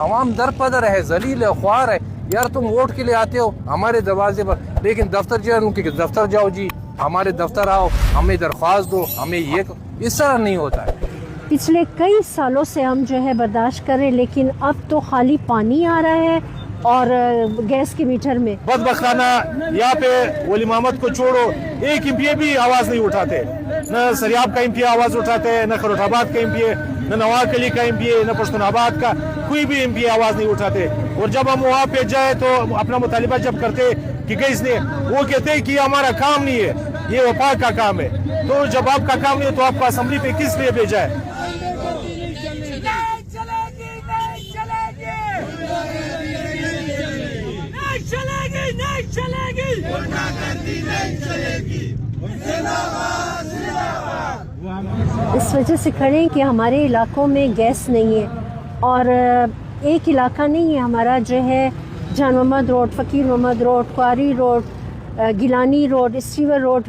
عوام درپدر ہے, ذلیل ہے, خوار ہے. یار تم ووٹ کے لیے آتے ہو ہمارے دروازے پر, لیکن دفتر جو ہے ان کے دفتر جاؤ جی, ہمارے دفتر آؤ, ہمیں درخواست دو, ہمیں یہ اس طرح نہیں ہوتا ہے. پچھلے کئی سالوں سے ہم جو ہے برداشت کریں, لیکن اب تو خالی پانی آ رہا ہے اور گیس کے میٹر میں. بدبختانہ یہاں پہ ولی محمد کو چھوڑو, ایک ایم پی اے بھی آواز نہیں اٹھاتے. نہ سریاب کا ایم پی اے آواز اٹھاتے ہیں, نہ خیرات آباد کا ایم پی اے, نہ نواکلی کا ایم پی اے, نہ پشتون آباد کا کوئی بھی ایم پی اے آواز نہیں اٹھاتے. اور جب ہم وہاں پہ جائے تو اپنا مطالبہ جب کرتے کہ گیس نے, وہ کہتے ہیں کہ یہ ہمارا کام نہیں ہے, یہ وفاق کا کام ہے. تو جب آپ کا کام نہیں ہے تو آپ کو اسمبلی پہ کس لیے بھیجا ہے؟ اس وجہ سے کھڑے ہیں کہ ہمارے علاقوں میں گیس نہیں ہے, اور ایک علاقہ نہیں ہے ہمارا جو ہے جان Muhammad road, Faqir Muhammad road, Kawari road, Gilani road, اسٹیور روڈ,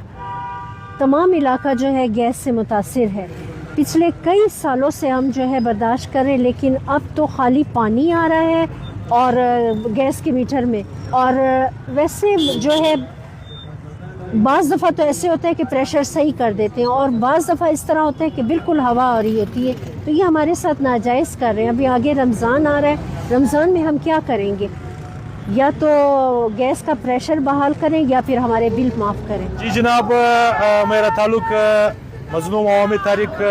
تمام علاقہ جو ہے گیس سے متاثر ہے. پچھلے کئی سالوں سے ہم جو ہے برداشت کریں, لیکن اب تو خالی پانی آ رہا ہے اور گیس کے میٹر میں. اور ویسے جو ہے بعض دفعہ تو ایسے ہوتا ہے کہ پریشر صحیح کر دیتے ہیں, اور بعض دفعہ اس طرح ہوتا ہے کہ بالکل ہوا آ رہی ہوتی ہے. تو یہ ہمارے ساتھ ناجائز کر رہے ہیں. ابھی آگے رمضان آ رہا ہے, رمضان میں ہم کیا کریں گے؟ یا تو گیس کا پریشر بحال کریں یا پھر ہمارے بل معاف کریں. جی جناب, میرا تعلق مظلوم عوامی تحریک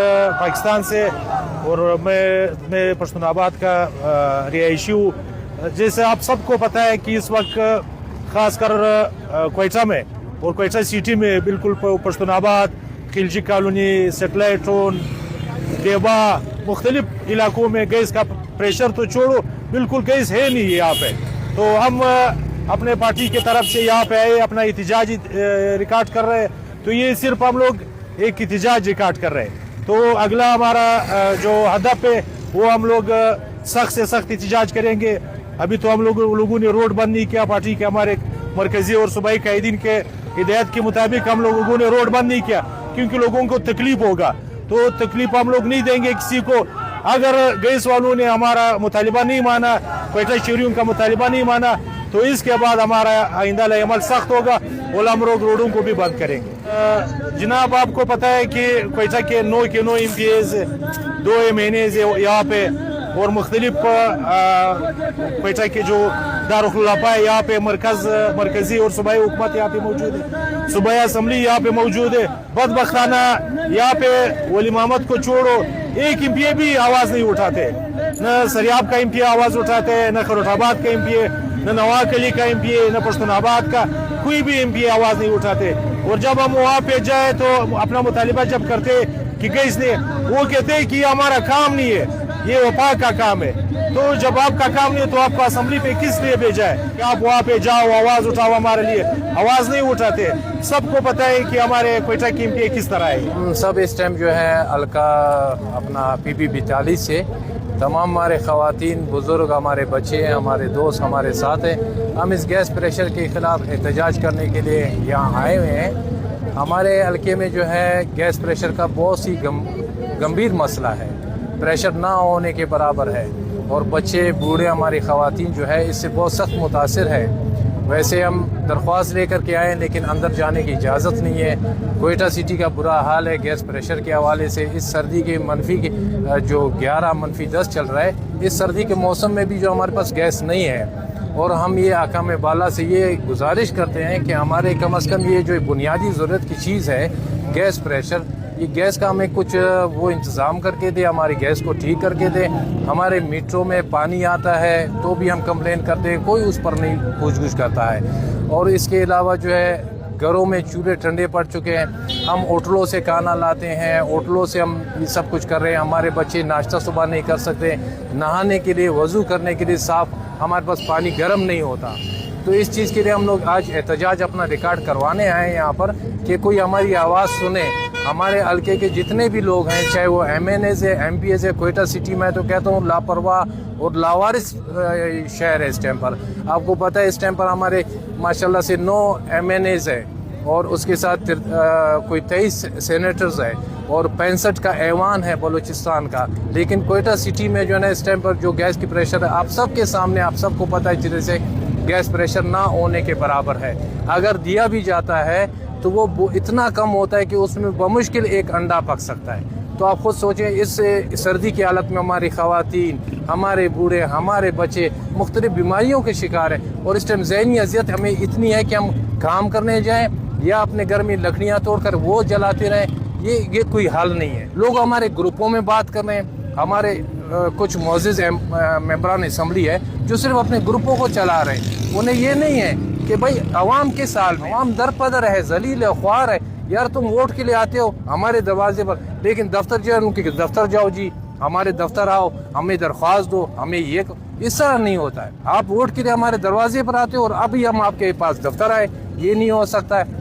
پاکستان سے, اور میں پشتون آباد کا رہائشی ہوں. جیسے آپ سب کو پتہ ہے کہ اس وقت خاص کر کوئٹہ میں اور کوئٹہ سٹی میں بالکل پشتون آباد, خلجی کالونی, سیٹلائٹ ٹون, دیبا, مختلف علاقوں میں گیس کا پریشر تو چھوڑو, بالکل گیس ہے نہیں یہاں پہ. تو ہم اپنے پارٹی کی طرف سے یہاں پہ آئے, اپنا احتجاج ریکارڈ کر رہے ہیں. تو یہ صرف ہم لوگ ایک احتجاج ریکارڈ کر رہے ہیں. تو اگلا ہمارا جو ہدف ہے وہ ہم لوگ سخت سے سخت احتجاج کریں گے. ابھی تو ہم لوگوں نے روڈ بند نہیں کیا, پارٹی کے ہمارے مرکزی اور صوبائی قائدین کے ہدایت کے مطابق ہم لوگوں نے روڈ بند نہیں کیا, کیونکہ لوگوں کو تکلیف ہوگا. تو تکلیف ہم لوگ نہیں دیں گے کسی کو. اگر گیس والوں نے ہمارا مطالبہ نہیں مانا, کوئٹہ شہریوں کا مطالبہ نہیں مانا, تو اس کے بعد ہمارا آئندہ عمل سخت ہوگا اور ہم لوگ روڈوں کو بھی بند کریں گے. جناب آپ کو پتہ ہے کہ کوئٹہ کے 9 M P As, 2 M N As یہاں پہ, اور مختلف کوئٹہ کے جو دارالخلافہ ہے یہاں پہ مرکزی اور صوبائی حکومت یہاں پہ موجود ہے, صوبائی اسمبلی یہاں پہ موجود ہے. بدبختانہ یہاں پہ ولی محمد کو چھوڑو, ایک ایم پی اے بھی آواز نہیں اٹھاتے. نہ سریاب کا ایم پی اے آواز اٹھاتے ہیں, نہ خیرات آباد کا ایم پی اے, نہ نواکلی کا ایم پی اے, نہ پشتون آباد کا کوئی بھی ایم پی اے آواز نہیں اٹھاتے. اور جب ہم وہاں پہ جائے تو اپنا مطالبہ جب کرتے کہ گیس نے, وہ کہتے ہیں کہ یہ ہمارا کام نہیں ہے, یہ وفاق کا کام ہے. تو جب آپ کا کام نہیں ہے تو آپ کو اسمبلی پہ کس لیے بھیجا ہے کہ آپ وہاں پہ جاؤ, آواز اٹھاؤ ہمارے لیے؟ آواز نہیں اٹھاتے. سب کو پتہ ہے کہ ہمارے کوئٹہ کی ایم پی اے کس طرح ہے. سب اس ٹائم جو ہے حلقہ اپنا پی 42 سے تمام ہمارے خواتین, بزرگ, ہمارے بچے, ہمارے دوست ہمارے ساتھ ہیں. ہم اس گیس پریشر کے خلاف احتجاج کرنے کے لیے یہاں آئے ہوئے ہیں. ہمارے حلقے میں جو ہے گیس پریشر کا بہت ہی گمبھیر مسئلہ ہے, پریشر نہ ہونے کے برابر ہے, اور بچے, بوڑھے, ہماری خواتین جو ہے اس سے بہت سخت متاثر ہے. ویسے ہم درخواست لے کر کے آئے, لیکن اندر جانے کی اجازت نہیں ہے. کوئٹہ سٹی کا برا حال ہے گیس پریشر کے حوالے سے. اس سردی کے جو 11 -10 چل رہا ہے, اس سردی کے موسم میں بھی جو ہمارے پاس گیس نہیں ہے. اور ہم یہ حکام بالا سے یہ گزارش کرتے ہیں کہ ہمارے کم از کم یہ جو بنیادی ضرورت کی چیز ہے گیس پریشر, یہ گیس کا ہمیں کچھ وہ انتظام کر کے دے, ہماری گیس کو ٹھیک کر کے دے. ہمارے میٹروں میں پانی آتا ہے تو بھی ہم کمپلین کرتے ہیں, کوئی اس پر نہیں پوچھ گچھ کرتا ہے. اور اس کے علاوہ جو ہے گھروں میں چولہے ٹھنڈے پڑ چکے ہیں, ہم ہوٹلوں سے کھانا لاتے ہیں, ہوٹلوں سے ہم یہ سب کچھ کر رہے ہیں. ہمارے بچے ناشتہ صبح نہیں کر سکتے, نہانے کے لیے, وضو کرنے کے لیے صاف ہمارے پاس پانی گرم نہیں ہوتا. تو اس چیز کے لیے ہم لوگ آج احتجاج اپنا ریکارڈ کروانے آئے ہیں یہاں پر کہ کوئی ہماری آواز سنے. ہمارے حلقے کے جتنے بھی لوگ ہیں, چاہے وہ ایم این ایز ہے, ایم پی ایز ہے, کوئٹہ سٹی میں تو کہتا ہوں لاپرواہ اور لاوارث شہر ہے اس ٹائم پر. آپ کو پتہ ہے اس ٹائم پر ہمارے ماشاءاللہ سے 9 ایم این ایز ہے, اور اس کے ساتھ کوئی 23 سینیٹرز ہے اور 65 کا ایوان ہے بلوچستان کا. لیکن کوئٹہ سٹی میں جو ہے نا اس ٹائم پر جو گیس کی پریشر ہے آپ سب کے سامنے، آپ سب کو پتہ ہے جیسے گیس پریشر نہ ہونے کے برابر ہے. اگر دیا بھی جاتا ہے تو وہ اتنا کم ہوتا ہے کہ اس میں بمشکل ایک انڈا پک سکتا ہے. تو آپ خود سوچیں اس سردی کی حالت میں ہماری خواتین، ہمارے بوڑھے، ہمارے بچے مختلف بیماریوں کے شکار ہیں. اور اس ٹائم ذہنی اذیت ہمیں اتنی ہے کہ ہم کام کرنے جائیں یا اپنے گھر میں لکڑیاں توڑ کر وہ جلاتے رہیں، یہ کوئی حل نہیں ہے. لوگ ہمارے گروپوں میں بات کر رہے ہیں، ہمارے کچھ معزز ممبران اسمبلی ہے جو صرف اپنے گروپوں کو چلا رہے ہیں. انہیں یہ نہیں ہے کہ بھائی عوام کے سال میں عوام درپدر ہے، ذلیل ہے، خوار ہے. یار تم ووٹ کے لیے آتے ہو ہمارے دروازے پر، لیکن دفتر جو ہے ان کے دفتر جاؤ جی، ہمارے دفتر آؤ، ہمیں درخواست دو، ہمیں یہ اس طرح نہیں ہوتا ہے. آپ ووٹ کے لیے ہمارے دروازے پر آتے ہو اور ابھی ہم آپ کے پاس دفتر آئے، یہ نہیں ہو سکتا ہے.